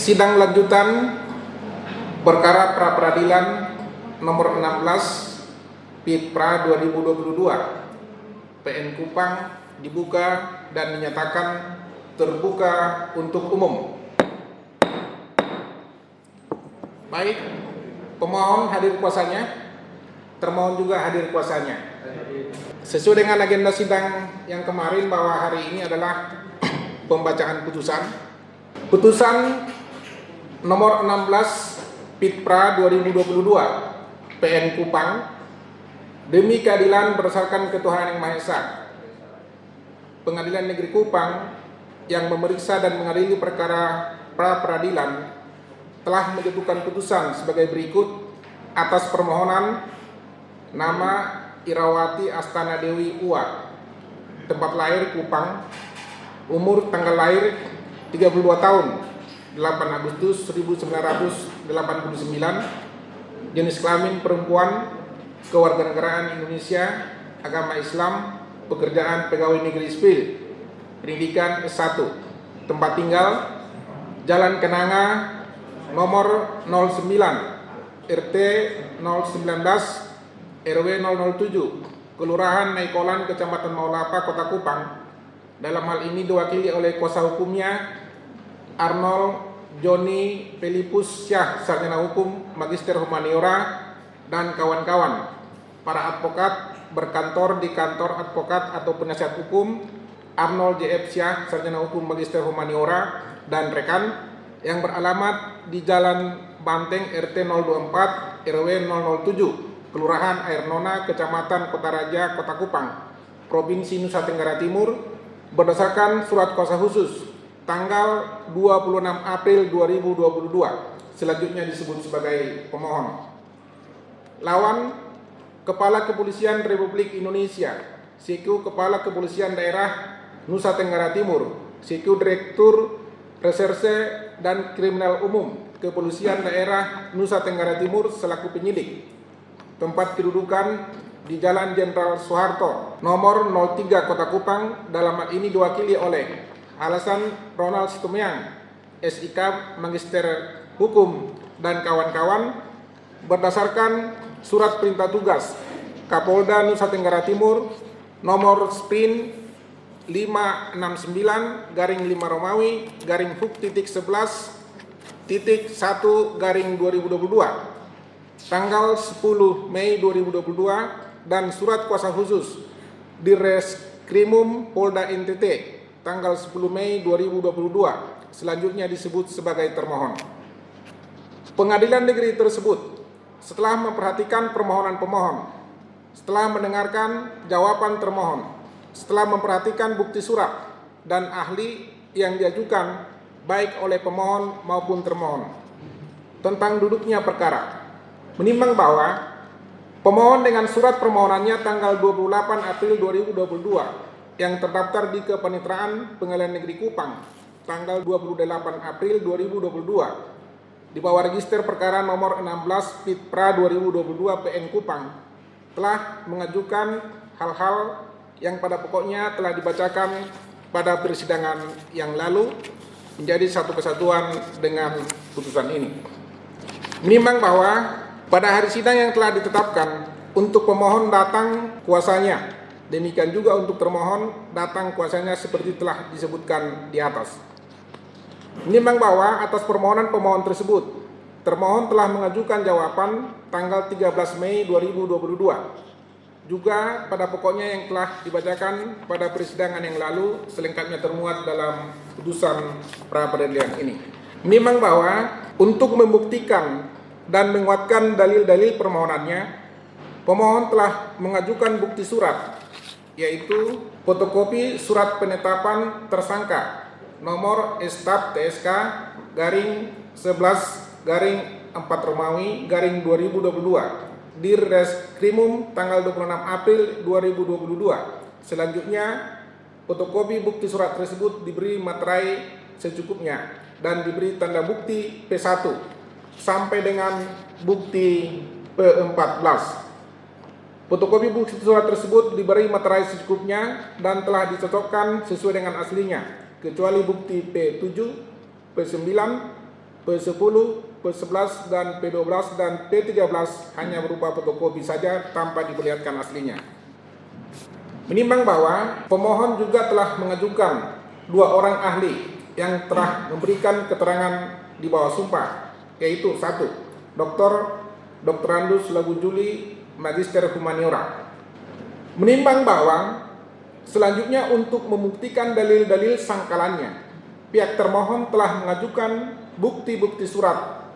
Sidang lanjutan perkara pra peradilan nomor 16 Pitpra 2022 PN Kupang dibuka dan dinyatakan terbuka untuk umum. Baik, pemohon hadir kuasanya, termohon juga hadir kuasanya. Sesuai dengan agenda sidang yang kemarin bahwa hari ini adalah pembacaan putusan. Putusan nomor 16 Pitpra 2022 PN Kupang demi keadilan berdasarkan ketuhanan yang Maha Esa. Pengadilan Negeri Kupang yang memeriksa dan mengadili perkara pra peradilan telah menjatuhkan putusan sebagai berikut atas permohonan nama Irawati Astana Dewi Uwa, tempat lahir Kupang, umur tanggal lahir 32 tahun 8 Agustus 1989, jenis kelamin perempuan, kewarganegaraan Indonesia, agama Islam, pekerjaan pegawai negeri sipil, pendidikan S1, tempat tinggal Jalan Kenanga nomor 09 RT 019 RW 007 Kelurahan Naikolan Kecamatan Maulapa Kota Kupang. Dalam hal ini diwakili oleh kuasa hukumnya Arnold Joni Pelipus Syah, sarjana hukum, magister humaniora, dan kawan-kawan. Para advokat berkantor di kantor advokat atau penasihat hukum Arnold JF Syah, sarjana hukum, magister humaniora, dan rekan yang beralamat di Jalan Banteng RT 024 RW 007 Kelurahan Air Nona, Kecamatan Kota Raja, Kota Kupang, Provinsi Nusa Tenggara Timur, berdasarkan surat kuasa khusus tanggal 26 April 2022, selanjutnya disebut sebagai pemohon. Lawan, Kepala Kepolisian Republik Indonesia, selaku Kepala Kepolisian Daerah Nusa Tenggara Timur, selaku Direktur Reserse dan Kriminal Umum Kepolisian Daerah Nusa Tenggara Timur selaku penyidik. Tempat kedudukan di Jalan Jenderal Soeharto nomor 03 Kota Kupang. Dalam hal ini diwakili oleh Alasan Ronald Situmorang, SIK, Magister Hukum, dan kawan-kawan, berdasarkan surat perintah tugas Kapolda Nusa Tenggara Timur nomor SPIN 569 /5 Romawi /Hook.11.1/2022 tanggal 10 Mei 2022 dan surat kuasa khusus Direskrimum Polda NTT tanggal 10 Mei 2022 selanjutnya disebut sebagai termohon. Pengadilan negeri tersebut setelah memperhatikan permohonan pemohon, setelah mendengarkan jawaban termohon, setelah memperhatikan bukti surat dan ahli yang diajukan baik oleh pemohon maupun termohon tentang duduknya perkara, menimbang bahwa pemohon dengan surat permohonannya tanggal 28 April 2022 yang terdaftar di Kepaniteraan Pengadilan Negeri Kupang tanggal 28 April 2022 di bawah register perkara nomor 16 Pitpra 2022 PN Kupang telah mengajukan hal-hal yang pada pokoknya telah dibacakan pada persidangan yang lalu menjadi satu kesatuan dengan putusan ini. Menimbang bahwa pada hari sidang yang telah ditetapkan untuk pemohon datang kuasanya, demikian juga untuk termohon datang kuasanya seperti telah disebutkan di atas. Menimbang bahwa atas permohonan pemohon tersebut, termohon telah mengajukan jawaban tanggal 13 Mei 2022. Juga pada pokoknya yang telah dibacakan pada persidangan yang lalu selengkapnya termuat dalam putusan pra peradilan ini. Menimbang bahwa untuk membuktikan dan menguatkan dalil-dalil permohonannya, pemohon telah mengajukan bukti surat, yaitu fotokopi surat penetapan tersangka nomor Estap TSK /11/4 Romawi /2022 Direskrimum tanggal 26 April 2022. Selanjutnya, fotokopi bukti surat tersebut diberi materai secukupnya dan diberi tanda bukti P1 sampai dengan bukti P14. Fotokopi bukti surat tersebut diberi materai secukupnya dan telah dicocokkan sesuai dengan aslinya, kecuali bukti P7, P9, P10, P11, dan P12 dan P13 hanya berupa fotokopi saja tanpa diperlihatkan aslinya. Menimbang bahwa pemohon juga telah mengajukan 2 orang ahli yang telah memberikan keterangan di bawah sumpah, yaitu 1. Dr. Andus Lagu Juli, Magister Humaniora. Menimbang bahwa selanjutnya untuk membuktikan dalil-dalil sangkalannya, pihak termohon telah mengajukan bukti-bukti surat,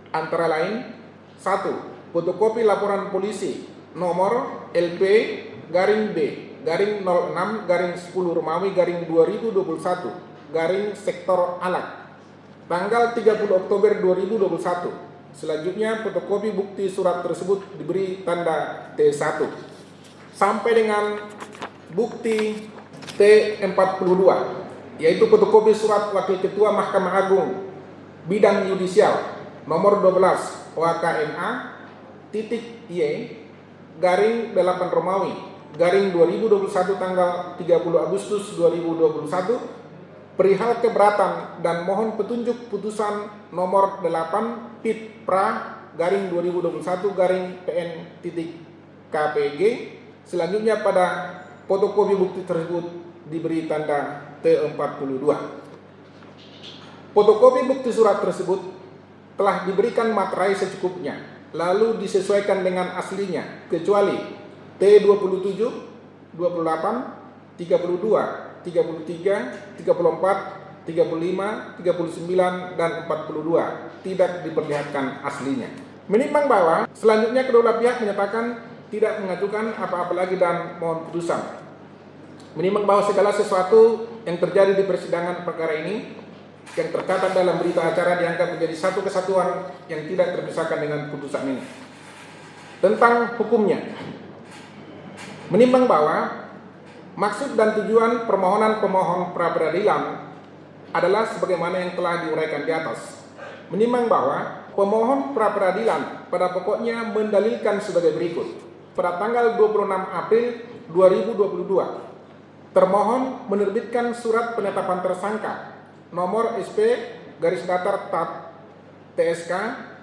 antara lain 1. Fotokopi laporan polisi nomor LP-B-06-10 Romawi-2021 sektor Alat tanggal 30 Oktober 2021. Selanjutnya fotokopi bukti surat tersebut diberi tanda T1 sampai dengan bukti T42, yaitu fotokopi surat Wakil Ketua Mahkamah Agung Bidang Yudisial nomor 12 WKMA Y 8 Romawi 2021 tanggal 30 Agustus 2021 perihal keberatan dan mohon petunjuk putusan nomor 8 PIT Pra 2021 PN KPG. Selanjutnya pada fotokopi bukti tersebut diberi tanda T42. Fotokopi bukti surat tersebut telah diberikan materai secukupnya, lalu disesuaikan dengan aslinya, kecuali T27, 28, 32, 33, 34, 35, 39, dan 42 tidak diperlihatkan aslinya. Menimbang bahwa selanjutnya kedua belah pihak menyatakan tidak mengajukan apa-apa lagi dan mohon putusan. Menimbang bahwa segala sesuatu yang terjadi di persidangan perkara ini yang tercatat dalam berita acara dianggap menjadi satu kesatuan yang tidak terpisahkan dengan putusan ini. Tentang hukumnya, menimbang bahwa maksud dan tujuan permohonan pemohon pra-peradilan adalah sebagaimana yang telah diuraikan di atas. Menimbang bahwa pemohon pra-peradilan pada pokoknya mendalilkan sebagai berikut. Pada tanggal 26 April 2022, termohon menerbitkan surat penetapan tersangka nomor SP /TAT TSK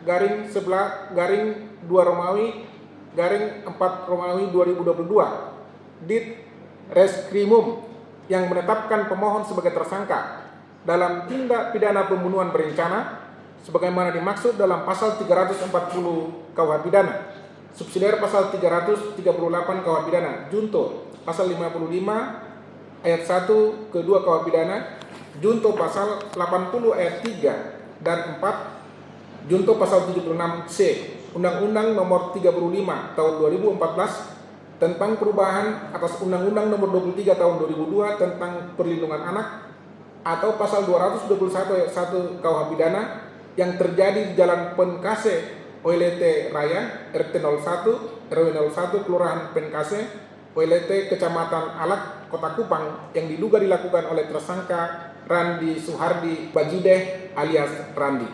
/11 /2 Romawi /4 Romawi 2022 Dit Reskrimum yang menetapkan pemohon sebagai tersangka dalam tindak pidana pembunuhan berencana sebagaimana dimaksud dalam pasal 340 KUH pidana, subsidiar pasal 338 KUH pidana, junto pasal 55 ayat 1 ke 2 KUH pidana, junto pasal 80 ayat 3 dan 4, junto pasal 76C Undang-Undang Nomor 35 Tahun 2014 tentang perubahan atas Undang-Undang Nomor 23 Tahun 2002 tentang perlindungan anak, atau pasal 221 ayat 1 KUH pidana yang terjadi di Jalan Penkase OLT Raya RT 01 RW 01 Kelurahan Penkase OLT Kecamatan Alak Kota Kupang yang diduga dilakukan oleh tersangka Randi Suhardi Bajideh alias Randi.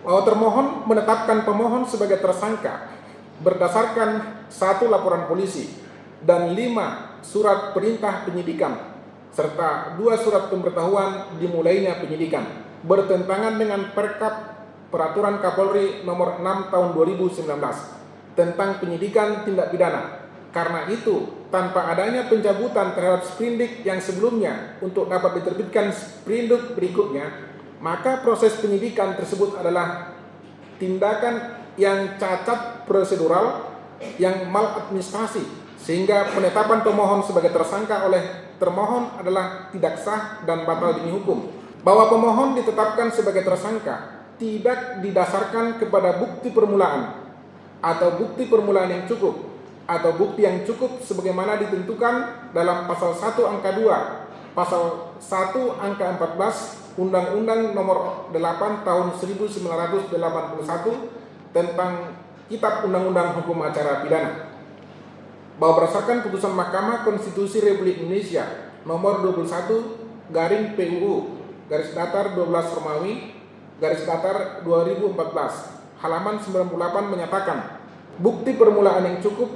Bahwa termohon menetapkan pemohon sebagai tersangka berdasarkan 1 laporan polisi dan 5 surat perintah penyidikan serta 2 surat pemberitahuan dimulainya penyidikan bertentangan dengan Peraturan Kapolri Nomor 6 Tahun 2019 tentang penyidikan tindak pidana. Karena itu, tanpa adanya pencabutan terhadap sprindik yang sebelumnya untuk dapat diterbitkan sprindik berikutnya, maka proses penyidikan tersebut adalah tindakan yang cacat prosedural, yang maladministrasi, sehingga penetapan pemohon sebagai tersangka oleh termohon adalah tidak sah dan batal demi hukum. Bahwa pemohon ditetapkan sebagai tersangka tidak didasarkan kepada bukti permulaan atau bukti permulaan yang cukup atau bukti yang cukup sebagaimana ditentukan dalam pasal 1 angka 2, pasal 1 angka 14 Undang-Undang Nomor 8 Tahun 1981 tentang Kitab Undang-Undang Hukum Acara Pidana. Bahwa berdasarkan putusan Mahkamah Konstitusi Republik Indonesia Nomor 21 PUU /12 Romawi /2014 halaman 98 menyatakan bukti permulaan yang cukup,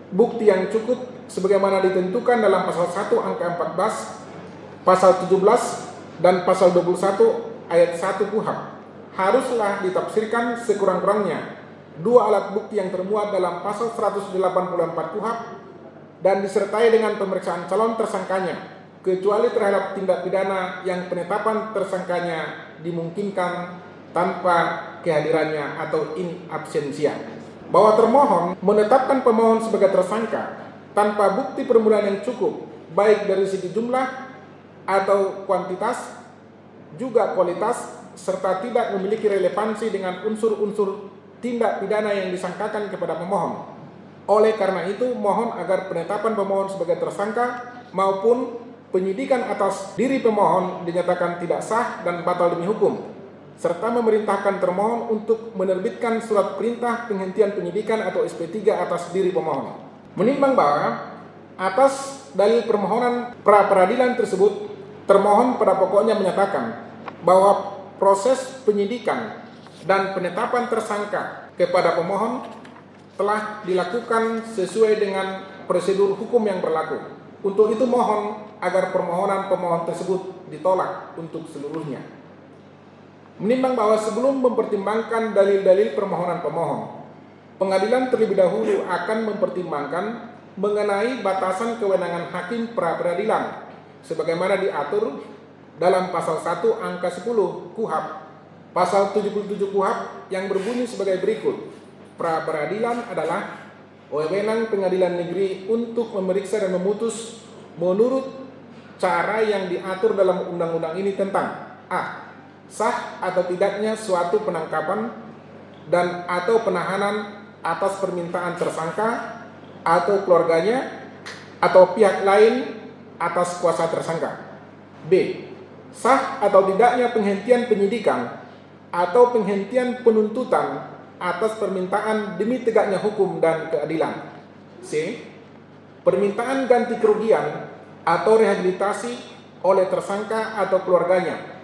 bukti yang cukup sebagaimana ditentukan dalam pasal 1 angka 14, pasal 17 dan pasal 21 ayat 1 KUHP haruslah ditafsirkan sekurang-kurangnya dua alat bukti yang termuat dalam pasal 184 KUHP dan disertai dengan pemeriksaan calon tersangkanya, kecuali terhadap tindak pidana yang penetapan tersangkanya dimungkinkan tanpa kehadirannya atau in absentia. Bahwa termohon menetapkan pemohon sebagai tersangka tanpa bukti permulaan yang cukup, baik dari segi jumlah atau kuantitas, juga kualitas, serta tidak memiliki relevansi dengan unsur-unsur tindak pidana yang disangkakan kepada pemohon. Oleh karena itu, mohon agar penetapan pemohon sebagai tersangka maupun penyidikan atas diri pemohon dinyatakan tidak sah dan batal demi hukum, serta memerintahkan termohon untuk menerbitkan surat perintah penghentian penyidikan atau SP3 atas diri pemohon. Menimbang bahwa atas dalil permohonan pra-peradilan tersebut, termohon pada pokoknya menyatakan bahwa proses penyidikan dan penetapan tersangka kepada pemohon telah dilakukan sesuai dengan prosedur hukum yang berlaku. Untuk itu mohon agar permohonan pemohon tersebut ditolak untuk seluruhnya. Menimbang bahwa sebelum mempertimbangkan dalil-dalil permohonan pemohon, pengadilan terlebih dahulu akan mempertimbangkan mengenai batasan kewenangan hakim pra-peradilan sebagaimana diatur dalam pasal 1 angka 10 KUHP, pasal 77 KUHP yang berbunyi sebagai berikut. Pra-peradilan adalah wewenang pengadilan negeri untuk memeriksa dan memutus menurut cara yang diatur dalam undang-undang ini tentang a. Sah atau tidaknya suatu penangkapan dan atau penahanan atas permintaan tersangka atau keluarganya atau pihak lain atas kuasa tersangka. B. Sah atau tidaknya penghentian penyidikan atau penghentian penuntutan atas permintaan demi tegaknya hukum dan keadilan. C. Permintaan ganti kerugian atau rehabilitasi oleh tersangka atau keluarganya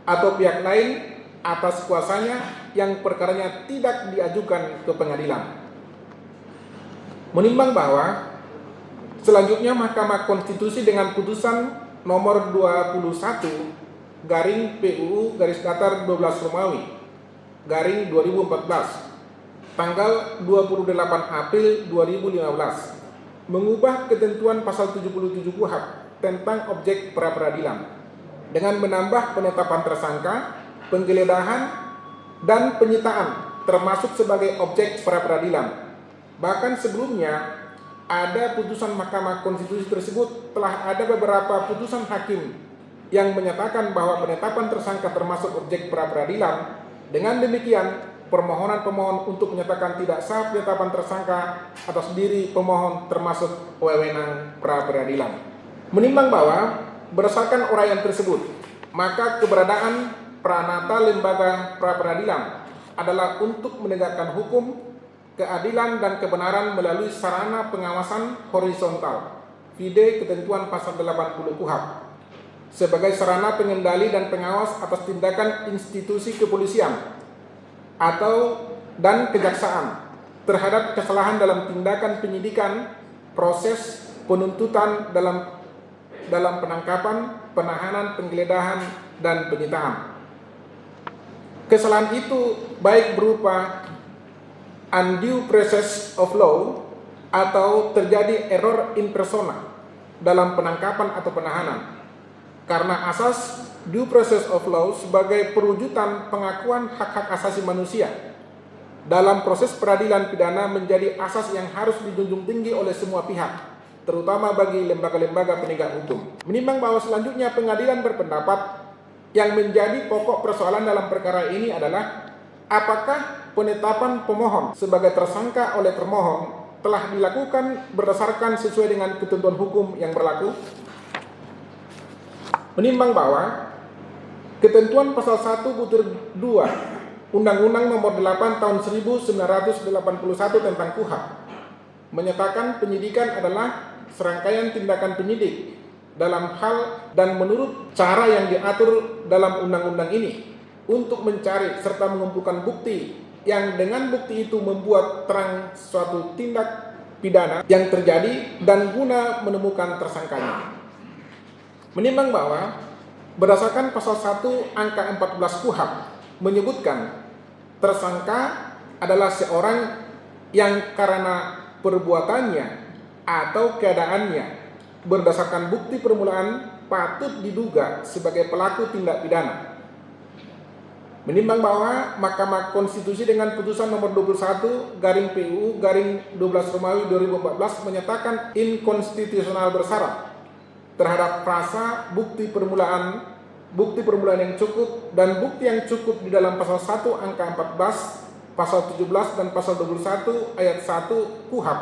atau pihak lain atas kuasanya yang perkaranya tidak diajukan ke pengadilan. Menimbang bahwa selanjutnya Mahkamah Konstitusi dengan putusan nomor 21 garing PUU garis datar 12 Romawi garing 2014 tanggal 28 April 2015 mengubah ketentuan pasal 77 KUHP tentang objek pra-peradilan dengan menambah penetapan tersangka, penggeledahan, dan penyitaan termasuk sebagai objek pra-peradilan. Bahkan sebelumnya ada putusan Mahkamah Konstitusi tersebut telah ada beberapa putusan hakim yang menyatakan bahwa penetapan tersangka termasuk objek pra-peradilan. Dengan demikian, permohonan pemohon untuk menyatakan tidak sah penetapan tersangka atas diri pemohon termasuk wewenang pra-peradilan. Menimbang bahwa berdasarkan uraian tersebut, maka keberadaan pranata lembaga pra-peradilan adalah untuk menegakkan hukum, keadilan dan kebenaran melalui sarana pengawasan horizontal, vide ketentuan pasal 80 KUHP, sebagai sarana pengendali dan pengawas atas tindakan institusi kepolisian atau dan kejaksaan terhadap kesalahan dalam tindakan penyidikan, proses penuntutan dalam penangkapan, penahanan, penggeledahan, dan penyitaan. Kesalahan itu baik berupa undue process of law atau terjadi error in persona dalam penangkapan atau penahanan. Karena asas due process of law sebagai perwujudan pengakuan hak-hak asasi manusia dalam proses peradilan pidana menjadi asas yang harus dijunjung tinggi oleh semua pihak, terutama bagi lembaga-lembaga penegak hukum. Menimbang bahwa selanjutnya pengadilan berpendapat yang menjadi pokok persoalan dalam perkara ini adalah apakah penetapan pemohon sebagai tersangka oleh termohon telah dilakukan berdasarkan sesuai dengan ketentuan hukum yang berlaku. Menimbang bahwa ketentuan pasal 1 butir 2 Undang-Undang nomor 8 tahun 1981 tentang KUHP menyatakan penyidikan adalah serangkaian tindakan penyidik dalam hal dan menurut cara yang diatur dalam undang-undang ini untuk mencari serta mengumpulkan bukti yang dengan bukti itu membuat terang suatu tindak pidana yang terjadi dan guna menemukan tersangkanya. Menimbang bahwa berdasarkan pasal 1 angka 14 KUHP menyebutkan tersangka adalah seorang yang karena perbuatannya atau keadaannya berdasarkan bukti permulaan patut diduga sebagai pelaku tindak pidana. Menimbang bahwa Mahkamah Konstitusi dengan putusan nomor 21 garing PUU garing 12 Romawi 2014 menyatakan inkonstitusional bersyarat terhadap frasa bukti permulaan yang cukup dan bukti yang cukup di dalam pasal 1 angka 14, pasal 17 dan pasal 21 ayat 1 KUHP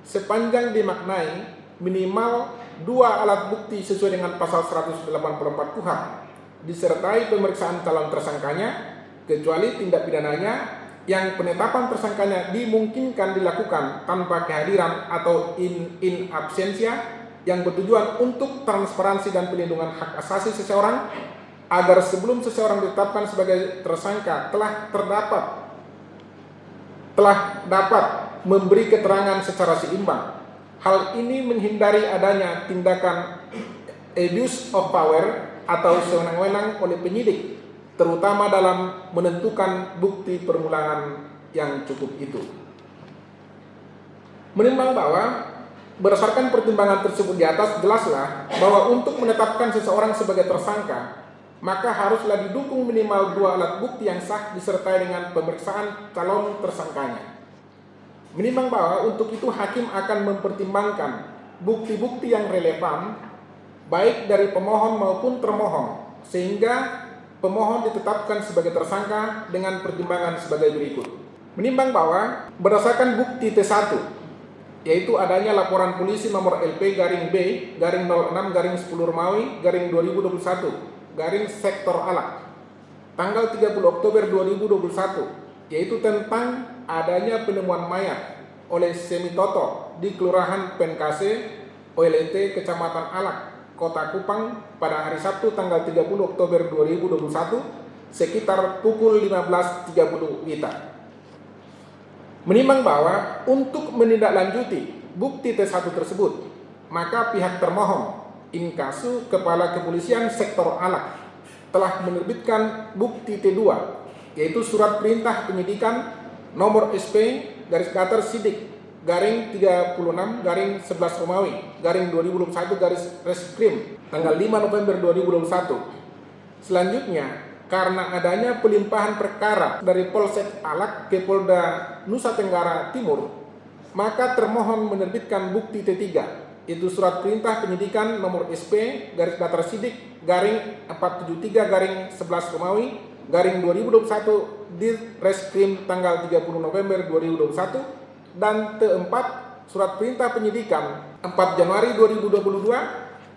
sepanjang dimaknai minimal 2 alat bukti sesuai dengan pasal 184 KUHP disertai pemeriksaan calon tersangkanya kecuali tindak pidananya yang penetapan tersangkanya dimungkinkan dilakukan tanpa kehadiran atau in absentia yang bertujuan untuk transparansi dan pelindungan hak asasi seseorang agar sebelum seseorang ditetapkan sebagai tersangka telah dapat memberi keterangan secara seimbang. Hal ini menghindari adanya tindakan abuse of power atau sewenang-wenang oleh penyidik, terutama dalam menentukan bukti permulaan yang cukup itu. Menimbang bahwa berdasarkan pertimbangan tersebut di atas, jelaslah bahwa untuk menetapkan seseorang sebagai tersangka, maka haruslah didukung minimal 2 alat bukti yang sah disertai dengan pemeriksaan calon tersangkanya. Menimbang bahwa untuk itu hakim akan mempertimbangkan bukti-bukti yang relevan baik dari pemohon maupun termohon, sehingga pemohon ditetapkan sebagai tersangka dengan pertimbangan sebagai berikut. Menimbang bahwa berdasarkan bukti T1, yaitu adanya laporan polisi nomor LP garing B garing 06 garing 10 Romawi garing 2021 garing sektor Alak tanggal 30 Oktober 2021, yaitu tentang adanya penemuan mayat oleh Semitoto di Kelurahan Penkase, OLT, Kecamatan Alak, Kota Kupang pada hari Sabtu tanggal 30 Oktober 2021 sekitar pukul 15.30 WITA. Menimbang bahwa untuk menindaklanjuti bukti T1 tersebut, maka pihak termohon inkasu Kepala Kepolisian Sektor Alak telah menerbitkan bukti T2, yaitu surat perintah penyidikan nomor SP _ Sidik garing 36 garing 11 Romawi garing 2021 garis Reskrim tanggal 5 November 2021. Selanjutnya, karena adanya pelimpahan perkara dari Polsek Alak ke Polda Nusa Tenggara Timur, maka termohon menerbitkan bukti T3, itu surat perintah penyidikan nomor SP _ Sidik garing 473 garing 11 Romawi garing 2021 di Reskrim tanggal 30 November 2021, dan T4 surat perintah penyidikan 4 Januari 2022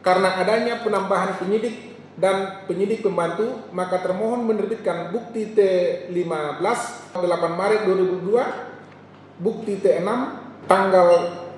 karena adanya penambahan penyidik dan penyidik pembantu, maka termohon menerbitkan bukti T15 8 Maret 2022, bukti T6 tanggal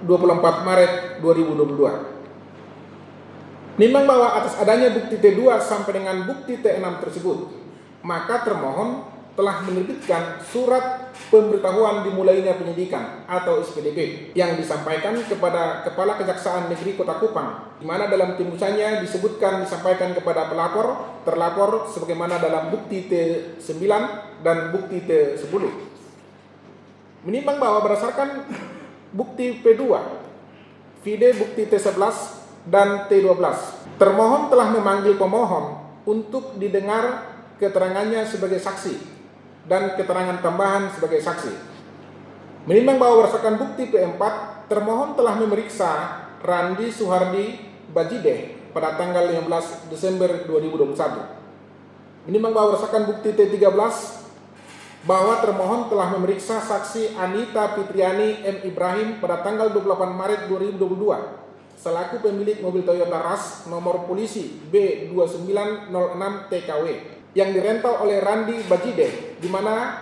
24 Maret 2022. Nimbang bahwa atas adanya bukti T2 sampai dengan bukti T6 tersebut, maka termohon telah menerbitkan surat pemberitahuan dimulainya penyidikan atau SPDP yang disampaikan kepada Kepala Kejaksaan Negeri Kota Kupang, di mana dalam tembusannya disampaikan kepada pelapor, terlapor sebagaimana dalam bukti T9 dan bukti T10. Menimbang bahwa berdasarkan bukti P2, vide bukti T11 dan T12, termohon telah memanggil pemohon untuk didengar keterangannya sebagai saksi dan keterangan tambahan sebagai saksi. Menimbang bahwa berdasarkan bukti P4, termohon telah memeriksa Randi Suhardi Bajideh pada tanggal 15 Desember 2021. Menimbang bahwa berdasarkan bukti T13, bahwa termohon telah memeriksa saksi Anita Fitriani M. Ibrahim pada tanggal 28 Maret 2022 selaku pemilik mobil Toyota Rush nomor polisi B2906 TKW yang dirental oleh Randi Bajideh, di mana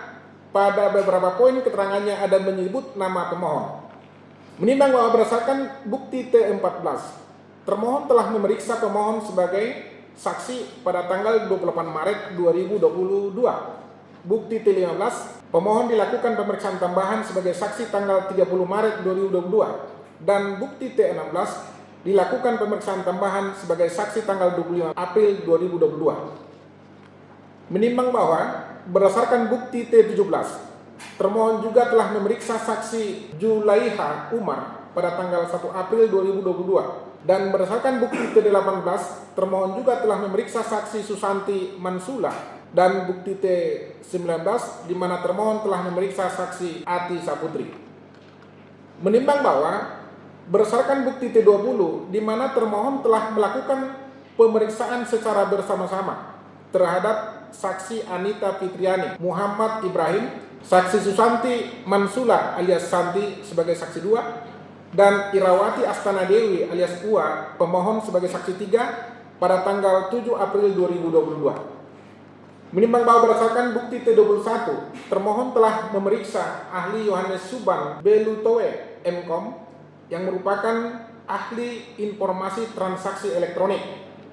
pada beberapa poin keterangannya ada menyebut nama pemohon. Menimbang bahwa berdasarkan bukti T14, termohon telah memeriksa pemohon sebagai saksi pada tanggal 28 Maret 2022. Bukti T15, pemohon dilakukan pemeriksaan tambahan sebagai saksi tanggal 30 Maret 2022 dan bukti T16 dilakukan pemeriksaan tambahan sebagai saksi tanggal 25 April 2022. Menimbang bahwa berdasarkan bukti T17, termohon juga telah memeriksa saksi Julaiha Umar pada tanggal 1 April 2022. Dan berdasarkan bukti T18, termohon juga telah memeriksa saksi Susanti Mansula. Dan bukti T19, di mana termohon telah memeriksa saksi Ati Saputri. Menimbang bahwa berdasarkan bukti T20, di mana termohon telah melakukan pemeriksaan secara bersama-sama terhadap saksi Anita Fitriani, Muhammad Ibrahim, saksi Susanti Mansula alias Santi sebagai saksi 2, dan Irawati Astana Dewi alias Ua, pemohon sebagai saksi 3 pada tanggal 7 April 2022. Menimbang bahwa berdasarkan bukti T21, termohon telah memeriksa ahli Yohanes Suban Belutoe MKOM yang merupakan ahli informasi transaksi elektronik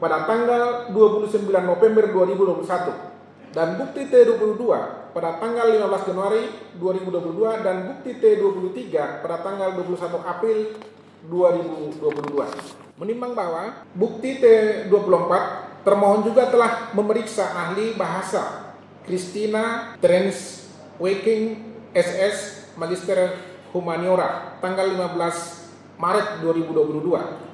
pada tanggal 29 November 2021 dan bukti T22 pada tanggal 15 Januari 2022 dan bukti T23 pada tanggal 21 April 2022. Menimbang bahwa bukti T24, termohon juga telah memeriksa ahli bahasa Christina Trens Waking SS Magister Humaniora tanggal 15 Maret 2022.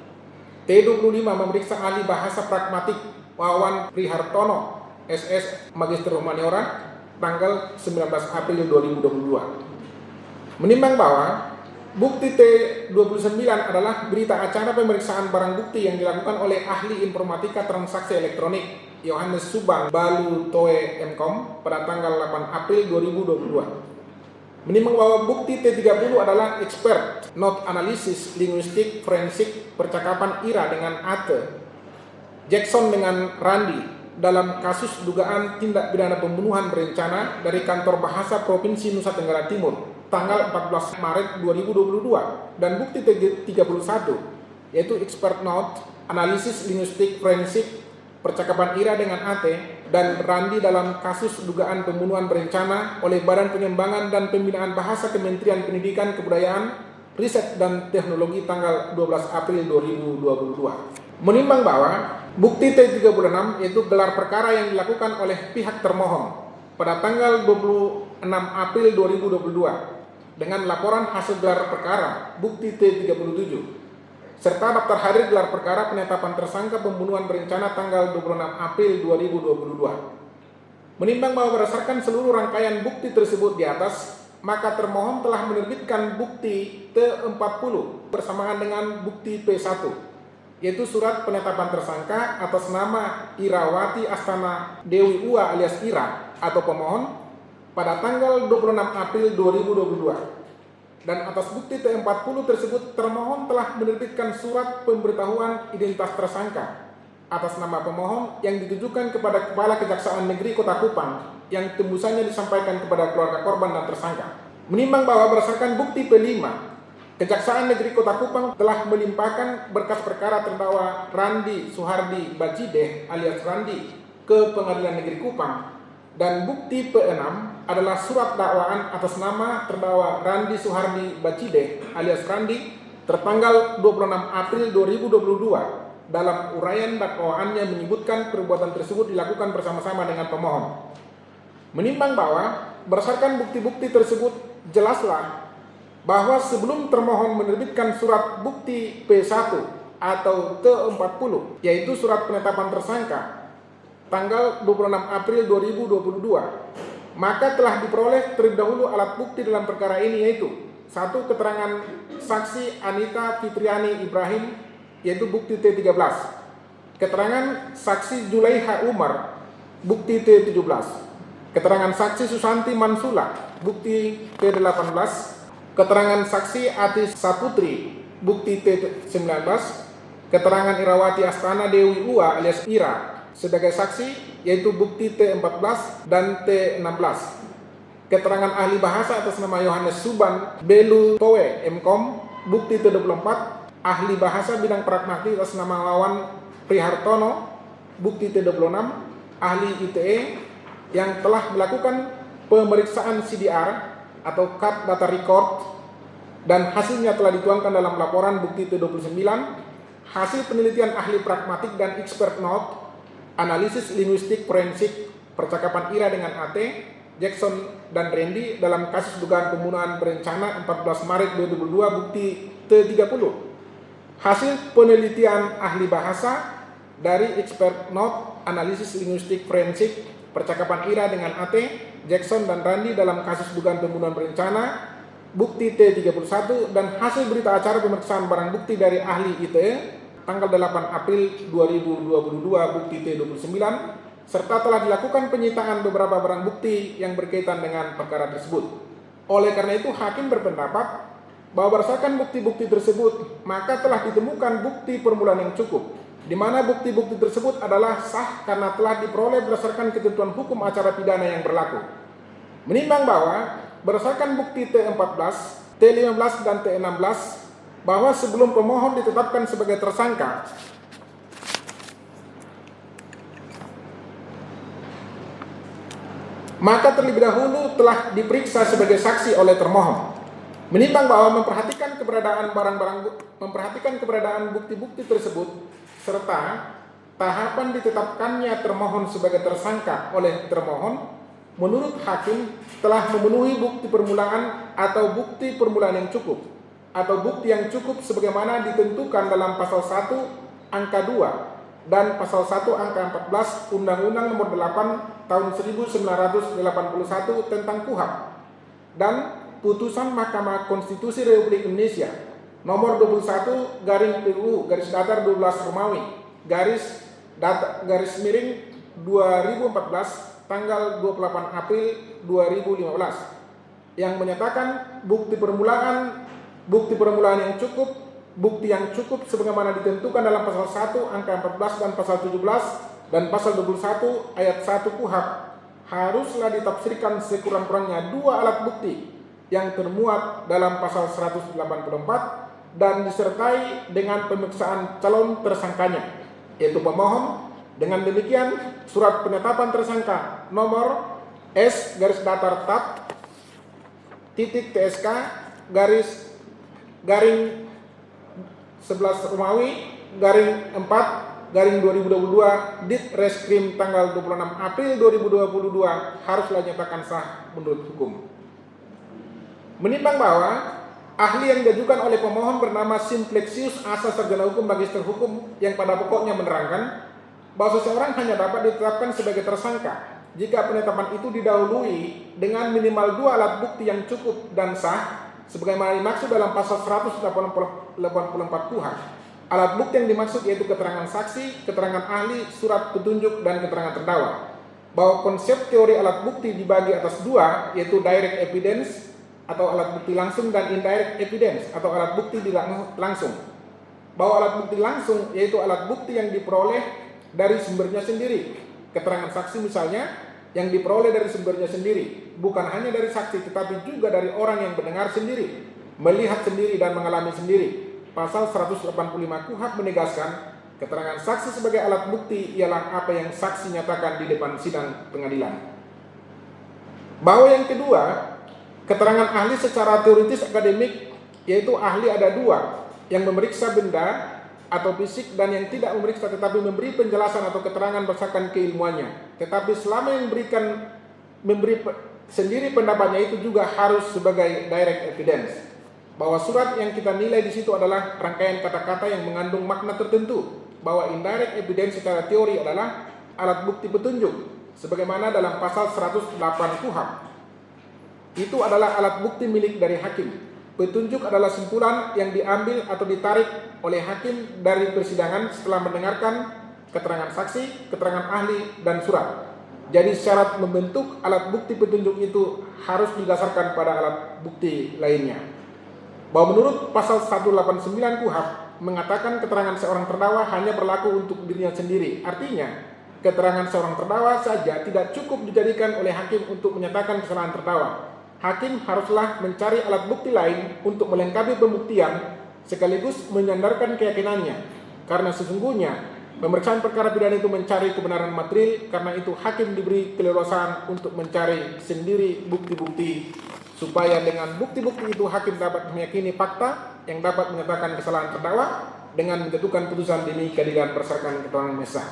T25 memeriksa ahli bahasa pragmatik Wawan Prihartono SS Magister Humaniora tanggal 19 April 2022. Menimbang bahwa bukti T29 adalah berita acara pemeriksaan barang bukti yang dilakukan oleh ahli informatika transaksi elektronik Yohanes Subang Balutoe MKOM pada tanggal 8 April 2022. Menimbang bahwa bukti T30 adalah expert note analisis linguistik forensik percakapan Ira dengan Ate, Jackson dengan Randi dalam kasus dugaan tindak pidana pembunuhan berencana dari Kantor Bahasa Provinsi Nusa Tenggara Timur tanggal 14 Maret 2022 dan bukti T31 yaitu expert note analisis linguistik forensik percakapan Ira dengan Ate dan Randi dalam kasus dugaan pembunuhan berencana oleh Badan Pengembangan dan Pembinaan Bahasa Kementerian Pendidikan Kebudayaan Riset dan Teknologi tanggal 12 April 2022. Menimbang bahwa bukti T36 yaitu gelar perkara yang dilakukan oleh pihak termohon pada tanggal 26 April 2022 dengan laporan hasil gelar perkara bukti T37 serta daftar hadir gelar perkara penetapan tersangka pembunuhan berencana tanggal 26 April 2022. Menimbang bahwa berdasarkan seluruh rangkaian bukti tersebut di atas, maka termohon telah menerbitkan bukti T40 bersamaan dengan bukti P1 yaitu surat penetapan tersangka atas nama Irawati Astana Dewi Ua alias Ira atau pemohon pada tanggal 26 April 2022. Dan atas bukti T40 tersebut termohon telah menerbitkan surat pemberitahuan identitas tersangka atas nama pemohon yang ditujukan kepada Kepala Kejaksaan Negeri Kota Kupang yang tembusannya disampaikan kepada keluarga korban dan tersangka. Menimbang bahwa berdasarkan bukti P5, Kejaksaan Negeri Kota Kupang telah melimpahkan berkas perkara terdakwa Randi Suhardi Bajideh alias Randi ke Pengadilan Negeri Kupang dan bukti P6 adalah surat dakwaan atas nama terdakwa Randi Suhardi Bajideh alias Randi tertanggal 26 April 2022 dalam uraian dakwaannya menyebutkan perbuatan tersebut dilakukan bersama-sama dengan pemohon. Menimbang bahwa berdasarkan bukti-bukti tersebut jelaslah bahwa sebelum termohon menerbitkan surat bukti P1 atau T40 yaitu surat penetapan tersangka tanggal 26 April 2022 maka telah diperoleh terlebih dahulu alat bukti dalam perkara ini yaitu 1. Keterangan saksi Anita Fitriani Ibrahim yaitu bukti T13, keterangan saksi Julaiha Umar bukti T17, keterangan saksi Susanti Mansula bukti T18, keterangan saksi Ati Saputri bukti T19, keterangan Irawati Astana Dewi Ua alias Ira sebagai saksi yaitu bukti T14 dan T16, keterangan ahli bahasa atas nama Yohanes Suban Belutoe MKOM bukti T24, ahli bahasa bidang pragmatik atas nama Wawan Prihartono bukti T26, ahli ITE yang telah melakukan pemeriksaan CDR atau card data record dan hasilnya telah dituangkan dalam laporan bukti T29, hasil penelitian ahli pragmatik dan expert note analisis linguistik forensik percakapan Ira dengan AT, Jackson dan Randy dalam kasus dugaan pembunuhan berencana 14 Maret 2022 bukti T30. Hasil penelitian ahli bahasa dari expert note analisis linguistik forensik percakapan Ira dengan AT, Jackson dan Randy dalam kasus dugaan pembunuhan berencana bukti T31 dan hasil berita acara pemeriksaan barang bukti dari ahli ITE tanggal 8 April 2022 bukti T29 serta telah dilakukan penyitaan beberapa barang bukti yang berkaitan dengan perkara tersebut. Oleh karena itu hakim berpendapat bahwa berdasarkan bukti-bukti tersebut maka telah ditemukan bukti permulaan yang cukup, di mana bukti-bukti tersebut adalah sah karena telah diperoleh berdasarkan ketentuan hukum acara pidana yang berlaku. Menimbang bahwa berdasarkan bukti T14, T15 dan T16 bahwa sebelum pemohon ditetapkan sebagai tersangka maka terlebih dahulu telah diperiksa sebagai saksi oleh termohon. Menimbang bahwa memperhatikan keberadaan bukti-bukti tersebut serta tahapan ditetapkannya termohon sebagai tersangka oleh termohon, menurut hakim telah memenuhi bukti permulaan atau bukti permulaan yang cukup atau bukti yang cukup sebagaimana ditentukan dalam pasal 1 angka 2 dan pasal 1 angka 14 Undang-Undang Nomor 8 Tahun 1981 tentang KUHP dan Putusan Mahkamah Konstitusi Republik Indonesia Nomor 21 garing PUU garis datar 12 Romawi garis miring 2014 tanggal 28 April 2015 yang menyatakan bukti permulaan yang cukup, bukti yang cukup sebagaimana ditentukan dalam pasal 1 angka 14 dan pasal 17 dan pasal 21 ayat 1 KUHP haruslah ditafsirkan sekurang-kurangnya dua alat bukti yang termuat dalam pasal 184 dan disertai dengan pemeriksaan calon tersangkanya, yaitu pemohon. Dengan demikian, surat penetapan tersangka nomor S garis datar TAP titik TSK garing 11 Romawi garing 4 garing 2022 Dit Reskrim tanggal 26 April 2022 haruslah nyatakan sah menurut hukum. Menimbang bahwa ahli yang diajukan oleh pemohon bernama Simplexius Asa Sarjana Hukum Magister Hukum yang pada pokoknya menerangkan bahwa seseorang hanya dapat ditetapkan sebagai tersangka jika penetapan itu didahului dengan minimal dua alat bukti yang cukup dan sah sebagaimana dimaksud dalam pasal 184 KUHP. Alat bukti yang dimaksud yaitu keterangan saksi, keterangan ahli, surat petunjuk, dan keterangan terdakwa. Bahwa konsep teori alat bukti dibagi atas dua, yaitu direct evidence atau alat bukti langsung dan indirect evidence atau alat bukti langsung. Bahwa alat bukti langsung yaitu alat bukti yang diperoleh dari sumbernya sendiri. Keterangan saksi misalnya yang diperoleh dari sumbernya sendiri, bukan hanya dari saksi tetapi juga dari orang yang mendengar sendiri, melihat sendiri dan mengalami sendiri. Pasal 185 KUHP menegaskan keterangan saksi sebagai alat bukti ialah apa yang saksi nyatakan di depan sidang pengadilan. Bahwa yang kedua, keterangan ahli secara teoritis akademik, yaitu ahli ada dua, yang memeriksa benda atau fisik dan yang tidak memeriksa tetapi memberi penjelasan atau keterangan berdasarkan keilmuannya. Tetapi selama yang memberi sendiri pendapatnya itu juga harus sebagai direct evidence. Bahwa surat yang kita nilai di situ adalah rangkaian kata-kata yang mengandung makna tertentu. Bahwa indirect evidence secara teori adalah alat bukti petunjuk sebagaimana dalam pasal 108 KUHP. Itu adalah alat bukti milik dari hakim. Petunjuk adalah simpulan yang diambil atau ditarik oleh hakim dari persidangan setelah mendengarkan keterangan saksi, keterangan ahli, dan surat. Jadi syarat membentuk alat bukti petunjuk itu harus didasarkan pada alat bukti lainnya. Bahwa menurut pasal 189 KUHP mengatakan keterangan seorang terdakwa hanya berlaku untuk dirinya sendiri. Artinya, keterangan seorang terdakwa saja tidak cukup dijadikan oleh hakim untuk menyatakan kesalahan terdakwa. Hakim haruslah mencari alat bukti lain untuk melengkapi pembuktian sekaligus menyandarkan keyakinannya. Karena sesungguhnya pemeriksaan perkara pidana itu mencari kebenaran material, karena itu hakim diberi keleluasaan untuk mencari sendiri bukti-bukti supaya dengan bukti-bukti itu hakim dapat meyakini fakta yang dapat menyatakan kesalahan terdakwa dengan menjatuhkan putusan demi keadilan berdasarkan keterangan mesah.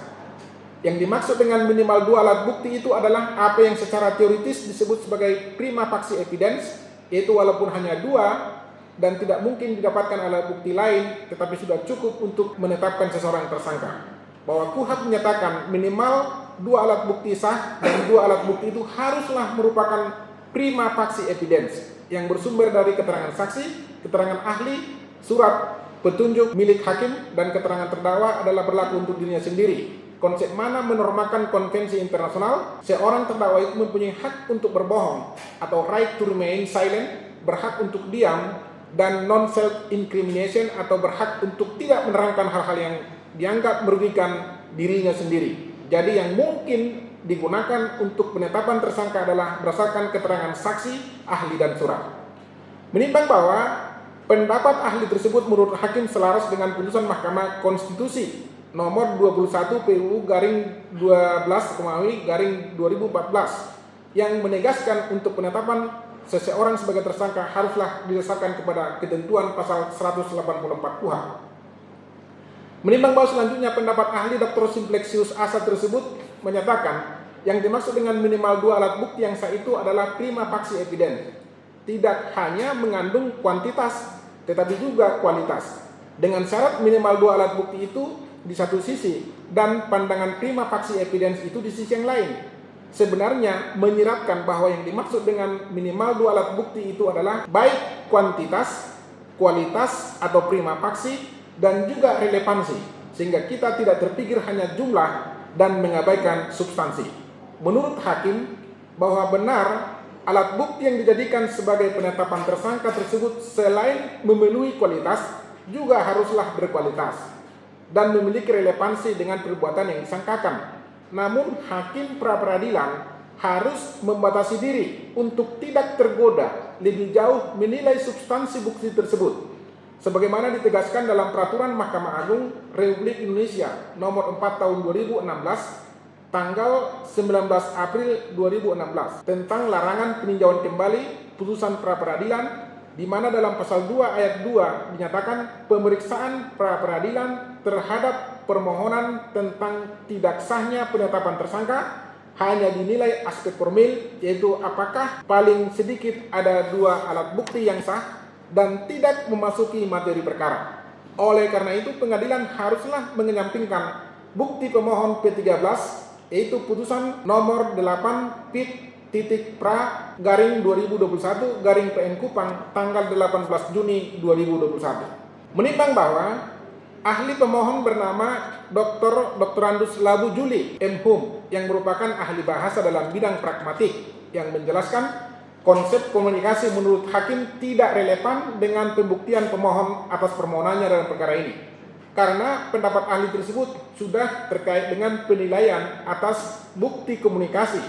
Yang dimaksud dengan minimal 2 alat bukti itu adalah apa yang secara teoritis disebut sebagai prima facie evidence, yaitu walaupun hanya 2 dan tidak mungkin didapatkan alat bukti lain, tetapi sudah cukup untuk menetapkan seseorang tersangka. Bahwa KUHP menyatakan minimal 2 alat bukti sah, dan 2 alat bukti itu haruslah merupakan prima facie evidence yang bersumber dari keterangan saksi, keterangan ahli, surat petunjuk milik hakim, dan keterangan terdakwa adalah berlaku untuk dirinya sendiri. Konsep mana menormakan konvensi internasional, seorang terdakwa itu mempunyai hak untuk berbohong atau right to remain silent, berhak untuk diam, dan non self incrimination atau berhak untuk tidak menerangkan hal-hal yang dianggap merugikan dirinya sendiri. Jadi yang mungkin digunakan untuk penetapan tersangka adalah berdasarkan keterangan saksi, ahli, dan surat. Menimbang bahwa pendapat ahli tersebut menurut hakim selaras dengan putusan Mahkamah Konstitusi nomor 21 PUU garing 12 2014 yang menegaskan untuk penetapan seseorang sebagai tersangka haruslah didasarkan kepada ketentuan pasal 184 KUHP. Menimbang bahwa selanjutnya pendapat ahli Dr. Simplexius Asa tersebut menyatakan yang dimaksud dengan minimal 2 alat bukti yang sah itu adalah prima facie evidence, tidak hanya mengandung kuantitas tetapi juga kualitas, dengan syarat minimal 2 alat bukti itu di satu sisi dan pandangan prima facie evidence itu di sisi yang lain. Sebenarnya menyiratkan bahwa yang dimaksud dengan minimal 2 alat bukti itu adalah baik kuantitas, kualitas atau prima facie dan juga relevansi, sehingga kita tidak terpikir hanya jumlah dan mengabaikan substansi. Menurut hakim bahwa benar alat bukti yang dijadikan sebagai penetapan tersangka tersebut selain memenuhi kualitas juga haruslah berkualitas dan memiliki relevansi dengan perbuatan yang disangkakan. Namun hakim pra-peradilan harus membatasi diri untuk tidak tergoda lebih jauh menilai substansi bukti tersebut, sebagaimana ditegaskan dalam Peraturan Mahkamah Agung Republik Indonesia nomor 4 tahun 2016 tanggal 19 April 2016 tentang larangan peninjauan kembali putusan pra-peradilan, di mana dalam pasal 2 ayat 2 dinyatakan pemeriksaan pra-peradilan terhadap permohonan tentang tidak sahnya penetapan tersangka hanya dinilai aspek formil, yaitu apakah paling sedikit ada 2 alat bukti yang sah dan tidak memasuki materi perkara. Oleh karena itu pengadilan haruslah mengenyampingkan bukti pemohon P13, yaitu putusan nomor 8 Pit.pra garing 2021 garing PN Kupang tanggal 18 Juni 2021. Menimbang bahwa ahli pemohon bernama Dr. Andus Labu Juli M.Hum yang merupakan ahli bahasa dalam bidang pragmatik yang menjelaskan konsep komunikasi menurut hakim tidak relevan dengan pembuktian pemohon atas permohonannya dalam perkara ini, karena pendapat ahli tersebut sudah terkait dengan penilaian atas bukti komunikasi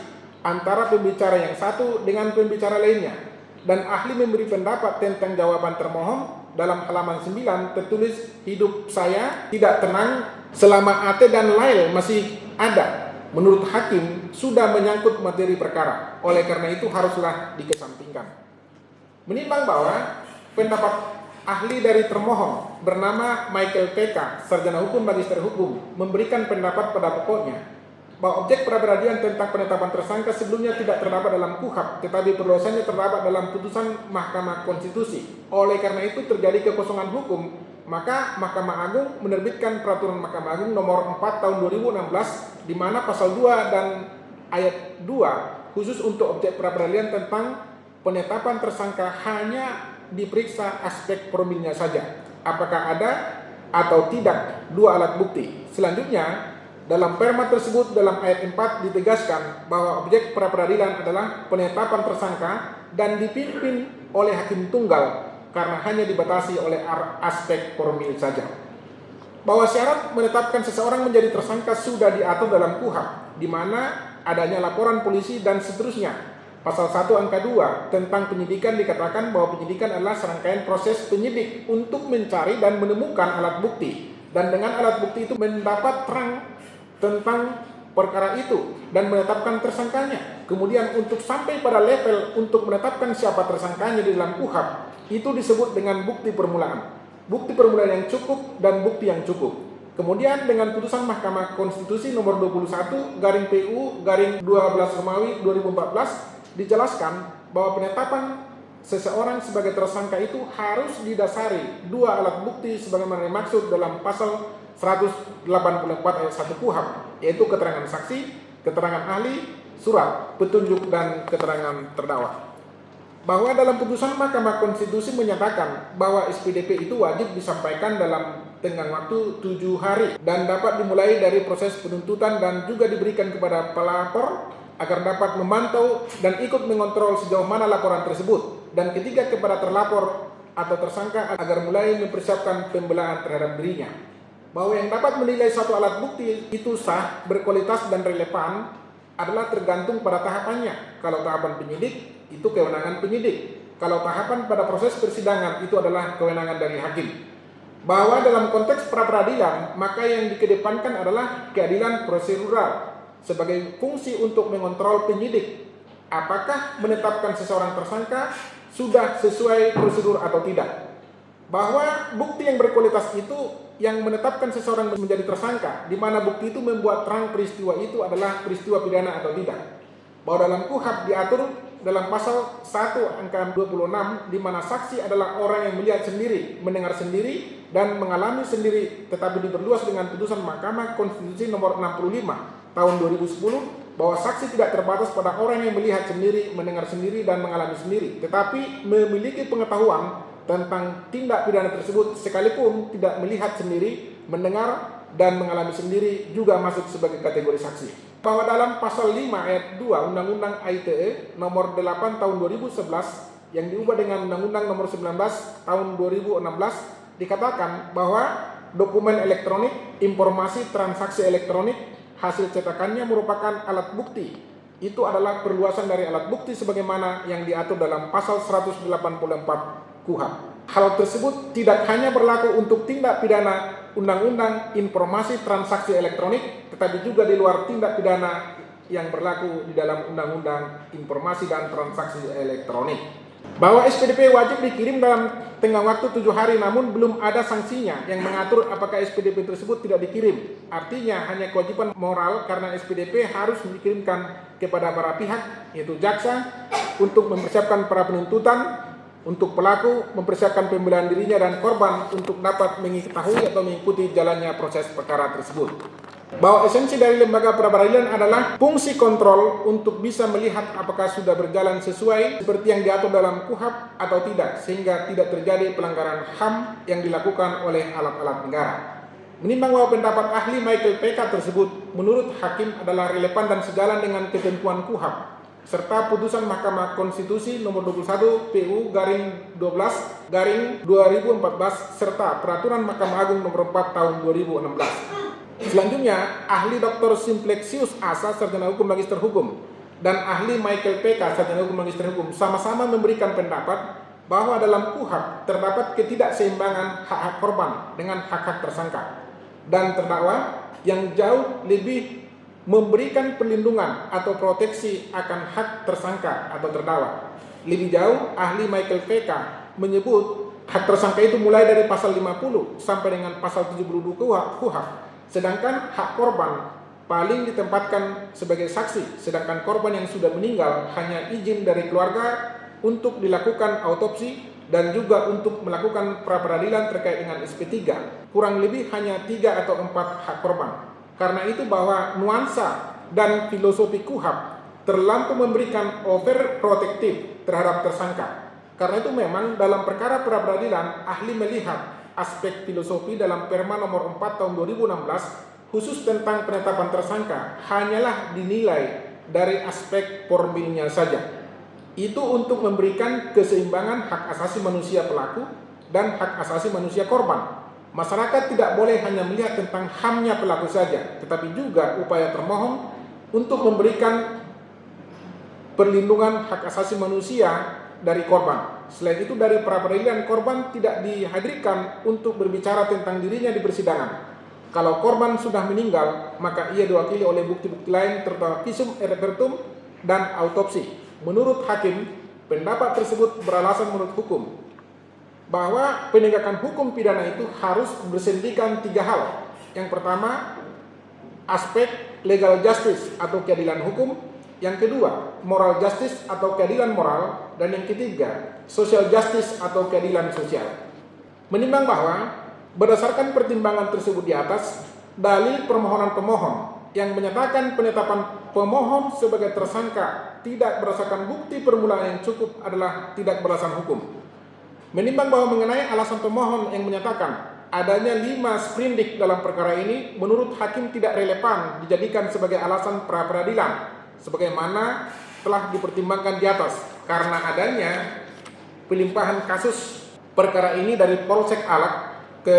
antara pembicara yang satu dengan pembicara lainnya, dan ahli memberi pendapat tentang jawaban termohon dalam halaman 9 tertulis, hidup saya tidak tenang selama AT dan Lail masih ada. Menurut hakim sudah menyangkut materi perkara, oleh karena itu haruslah dikesampingkan. Menimbang bahwa pendapat ahli dari termohon bernama Michael PK, sarjana hukum magister hukum, memberikan pendapat pada pokoknya bahwa objek pra-peradilan tentang penetapan tersangka sebelumnya tidak terdapat dalam KUHP, tetapi perluasannya terdapat dalam putusan Mahkamah Konstitusi. Oleh karena itu terjadi kekosongan hukum, maka Mahkamah Agung menerbitkan Peraturan Mahkamah Agung nomor 4 tahun 2016 di mana pasal 2 dan ayat 2 khusus untuk objek pra-peradilan tentang penetapan tersangka hanya diperiksa aspek formilnya saja, apakah ada atau tidak 2 alat bukti. Selanjutnya dalam perma tersebut dalam ayat 4 ditegaskan bahwa objek pra-peradilan adalah penetapan tersangka dan dipimpin oleh hakim tunggal karena hanya dibatasi oleh aspek formil saja. Bahwa syarat menetapkan seseorang menjadi tersangka sudah diatur dalam KUHP, di mana adanya laporan polisi dan seterusnya. Pasal 1 angka 2 tentang penyidikan dikatakan bahwa penyidikan adalah serangkaian proses penyidik untuk mencari dan menemukan alat bukti, dan dengan alat bukti itu mendapat terang tentang perkara itu dan menetapkan tersangkanya. Kemudian untuk sampai pada level untuk menetapkan siapa tersangkanya di dalam KUHP, itu disebut dengan bukti permulaan. Bukti permulaan yang cukup dan bukti yang cukup. Kemudian dengan putusan Mahkamah Konstitusi nomor 21 garing PU garing 12 Romawi 2014 dijelaskan bahwa penetapan seseorang sebagai tersangka itu harus didasari dua alat bukti sebagaimana dimaksud dalam pasal 184 ayat 1 KUHP, yaitu keterangan saksi, keterangan ahli, surat petunjuk dan keterangan terdakwa. Bahwa dalam putusan Mahkamah Konstitusi menyatakan bahwa SPDP itu wajib disampaikan dalam tenggang waktu 7 hari dan dapat dimulai dari proses penuntutan dan juga diberikan kepada pelapor agar dapat memantau dan ikut mengontrol sejauh mana laporan tersebut, dan ketiga kepada terlapor atau tersangka agar mulai mempersiapkan pembelaan terhadap dirinya. Bahwa yang dapat menilai suatu alat bukti itu sah, berkualitas dan relevan adalah tergantung pada tahapannya. Kalau tahapan penyidik, itu kewenangan penyidik. Kalau tahapan pada proses persidangan, itu adalah kewenangan dari hakim. Bahwa dalam konteks pra-peradilan, maka yang dikedepankan adalah keadilan prosedural sebagai fungsi untuk mengontrol penyidik apakah menetapkan seseorang tersangka sudah sesuai prosedur atau tidak. Bahwa bukti yang berkualitas itu yang menetapkan seseorang menjadi tersangka, di mana bukti itu membuat terang peristiwa itu adalah peristiwa pidana atau tidak. Bahwa dalam KUHP diatur dalam pasal 1 angka 26, di mana saksi adalah orang yang melihat sendiri, mendengar sendiri, dan mengalami sendiri, tetapi diperluas dengan putusan Mahkamah Konstitusi nomor 65 tahun 2010, bahwa saksi tidak terbatas pada orang yang melihat sendiri, mendengar sendiri, dan mengalami sendiri, tetapi memiliki pengetahuan tentang tindak pidana tersebut sekalipun tidak melihat sendiri, mendengar, dan mengalami sendiri juga masuk sebagai kategori saksi. Bahwa dalam pasal 5 ayat 2 Undang-Undang ITE nomor 8 tahun 2011 yang diubah dengan Undang-Undang nomor 19 tahun 2016 dikatakan bahwa dokumen elektronik, informasi transaksi elektronik, hasil cetakannya merupakan alat bukti. Itu adalah perluasan dari alat bukti sebagaimana yang diatur dalam pasal 184 KUHP. Hal tersebut tidak hanya berlaku untuk tindak pidana Undang-Undang Informasi Transaksi Elektronik, tetapi juga di luar tindak pidana yang berlaku di dalam Undang-Undang Informasi dan Transaksi Elektronik. Bahwa SPDP wajib dikirim dalam tenggang waktu 7 hari, namun belum ada sanksinya yang mengatur apakah SPDP tersebut tidak dikirim. Artinya hanya kewajiban moral karena SPDP harus dikirimkan kepada para pihak, yaitu jaksa, untuk mempersiapkan para penuntutan, untuk pelaku mempersiapkan pembelaan dirinya, dan korban untuk dapat mengetahui atau mengikuti jalannya proses perkara tersebut. Bahwa esensi dari lembaga pra-peradilan adalah fungsi kontrol untuk bisa melihat apakah sudah berjalan sesuai seperti yang diatur dalam KUHP atau tidak, sehingga tidak terjadi pelanggaran HAM yang dilakukan oleh alat-alat negara. Menimbang bahwa pendapat ahli Michael PK tersebut menurut hakim adalah relevan dan sejalan dengan ketentuan KUHP serta putusan Mahkamah Konstitusi nomor 21 PU garing 12 garing 2014 serta peraturan Mahkamah Agung nomor 4 tahun 2016. Selanjutnya, ahli Dr. Simplexius Asa, sarjana hukum magister hukum, dan ahli Michael PK, sarjana hukum magister hukum, sama-sama memberikan pendapat bahwa dalam KUHP terdapat ketidakseimbangan hak-hak korban dengan hak-hak tersangka dan terdakwa yang jauh lebih memberikan perlindungan atau proteksi akan hak tersangka atau terdakwa. Lebih jauh, ahli Michael PK menyebut hak tersangka itu mulai dari pasal 50 sampai dengan pasal 72 KUHP, sedangkan hak korban paling ditempatkan sebagai saksi, sedangkan korban yang sudah meninggal hanya izin dari keluarga untuk dilakukan autopsi dan juga untuk melakukan pra-peradilan terkait dengan SP3. Kurang lebih hanya 3 atau 4 hak korban. Karena itu bahwa nuansa dan filosofi KUHP terlampau memberikan overprotektif terhadap tersangka. Karena itu memang dalam perkara pra-peradilan ahli melihat aspek filosofi dalam Perma nomor 4 tahun 2016 khusus tentang penetapan tersangka hanyalah dinilai dari aspek formilnya saja. Itu untuk memberikan keseimbangan hak asasi manusia pelaku dan hak asasi manusia korban. Masyarakat tidak boleh hanya melihat tentang HAM-nya pelaku saja, tetapi juga upaya termohon untuk memberikan perlindungan hak asasi manusia dari korban. Selain itu, dari pra-peradilan korban tidak dihadirkan untuk berbicara tentang dirinya di persidangan. Kalau korban sudah meninggal, maka ia diwakili oleh bukti-bukti lain terutama visum et repertum dan autopsi. Menurut hakim, pendapat tersebut beralasan menurut hukum bahwa penegakan hukum pidana itu harus bersendikan 3 hal, Yang pertama, aspek legal justice atau keadilan hukum. Yang kedua, moral justice atau keadilan moral. Dan yang ketiga, social justice atau keadilan sosial. Menimbang bahwa berdasarkan pertimbangan tersebut di atas, dalil permohonan pemohon yang menyatakan penetapan pemohon sebagai tersangka tidak berdasarkan bukti permulaan yang cukup adalah tidak beralasan hukum. Menimbang bahwa mengenai alasan pemohon yang menyatakan adanya 5 sprindik dalam perkara ini, menurut hakim tidak relevan dijadikan sebagai alasan pra-peradilan, sebagaimana telah dipertimbangkan di atas, karena adanya pelimpahan kasus perkara ini dari Polsek Alak ke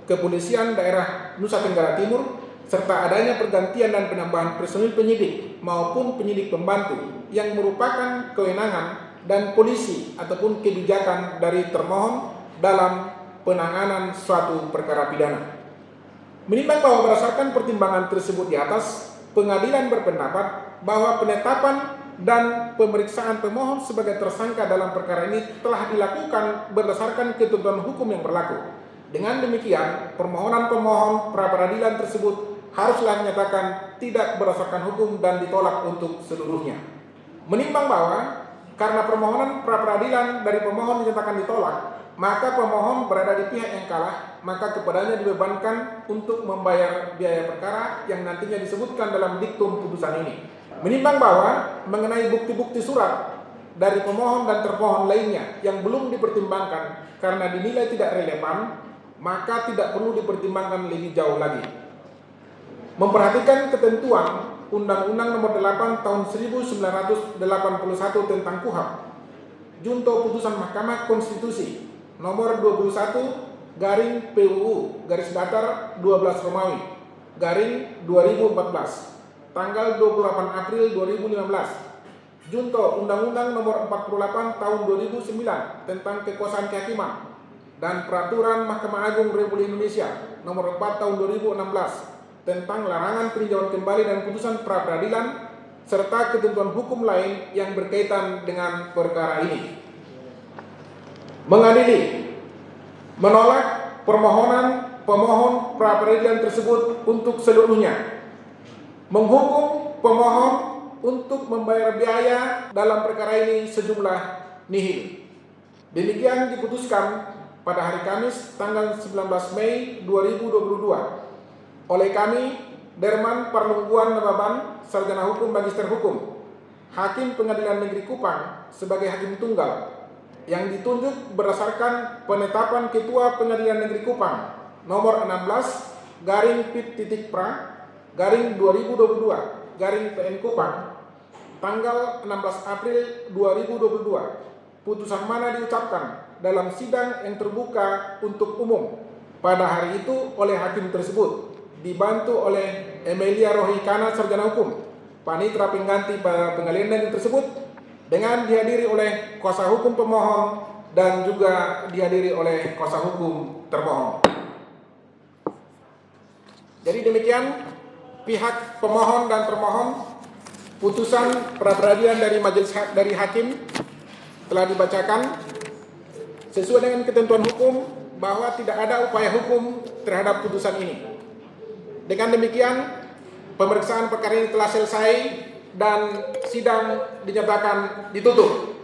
Kepolisian Daerah Nusa Tenggara Timur, serta adanya pergantian dan penambahan personil penyidik maupun penyidik pembantu yang merupakan kewenangan dan polisi ataupun kebijakan dari termohon dalam penanganan suatu perkara pidana. Menimbang bahwa berdasarkan pertimbangan tersebut di atas, pengadilan berpendapat bahwa penetapan dan pemeriksaan pemohon sebagai tersangka dalam perkara ini telah dilakukan berdasarkan ketentuan hukum yang berlaku. Dengan demikian, permohonan pemohon pra-peradilan tersebut haruslah menyatakan tidak berdasarkan hukum dan ditolak untuk seluruhnya. Menimbang bahwa karena permohonan pra-peradilan dari pemohon dinyatakan ditolak, maka pemohon berada di pihak yang kalah, maka kepadanya dibebankan untuk membayar biaya perkara yang nantinya disebutkan dalam diktum putusan ini. Menimbang bahwa mengenai bukti-bukti surat dari pemohon dan termohon lainnya yang belum dipertimbangkan karena dinilai tidak relevan, maka tidak perlu dipertimbangkan lebih jauh lagi. Memperhatikan ketentuan Undang-Undang Nomor 8 Tahun 1981 tentang KUHP, Junto Putusan Mahkamah Konstitusi Nomor 21 garing PUU garis datar 12 Romawi garing 2014 tanggal 28 April 2015, Junto Undang-Undang Nomor 48 Tahun 2009 tentang kekuasaan kehakiman dan Peraturan Mahkamah Agung Republik Indonesia Nomor 4 Tahun 2016 tentang larangan peninjauan kembali dan putusan pra-peradilan serta ketentuan hukum lain yang berkaitan dengan perkara ini. Mengadili, menolak permohonan pemohon pra-peradilan tersebut untuk seluruhnya. Menghukum pemohon untuk membayar biaya dalam perkara ini sejumlah nihil. Demikian diputuskan pada hari Kamis tanggal 19 Mei 2022 oleh kami, Derman Parlungguan Nababan, Sarjana Hukum Magister Hukum, Hakim Pengadilan Negeri Kupang sebagai hakim tunggal yang ditunjuk berdasarkan penetapan Ketua Pengadilan Negeri Kupang nomor 16 garing PIT.PRA garing 2022 garing PN Kupang tanggal 16 April 2022, putusan mana diucapkan dalam sidang yang terbuka untuk umum pada hari itu oleh hakim tersebut, dibantu oleh Emilia Rohikana, Sarjana Hukum, Panitra Pengganti pada pengadilan negeri tersebut, dengan dihadiri oleh kuasa hukum pemohon dan juga dihadiri oleh kuasa hukum termohon. Jadi demikian pihak pemohon dan termohon, putusan pra-peradilan dari majelis dari hakim telah dibacakan sesuai dengan ketentuan hukum bahwa tidak ada upaya hukum terhadap putusan ini. Dengan demikian, pemeriksaan perkara ini telah selesai dan sidang dinyatakan ditutup.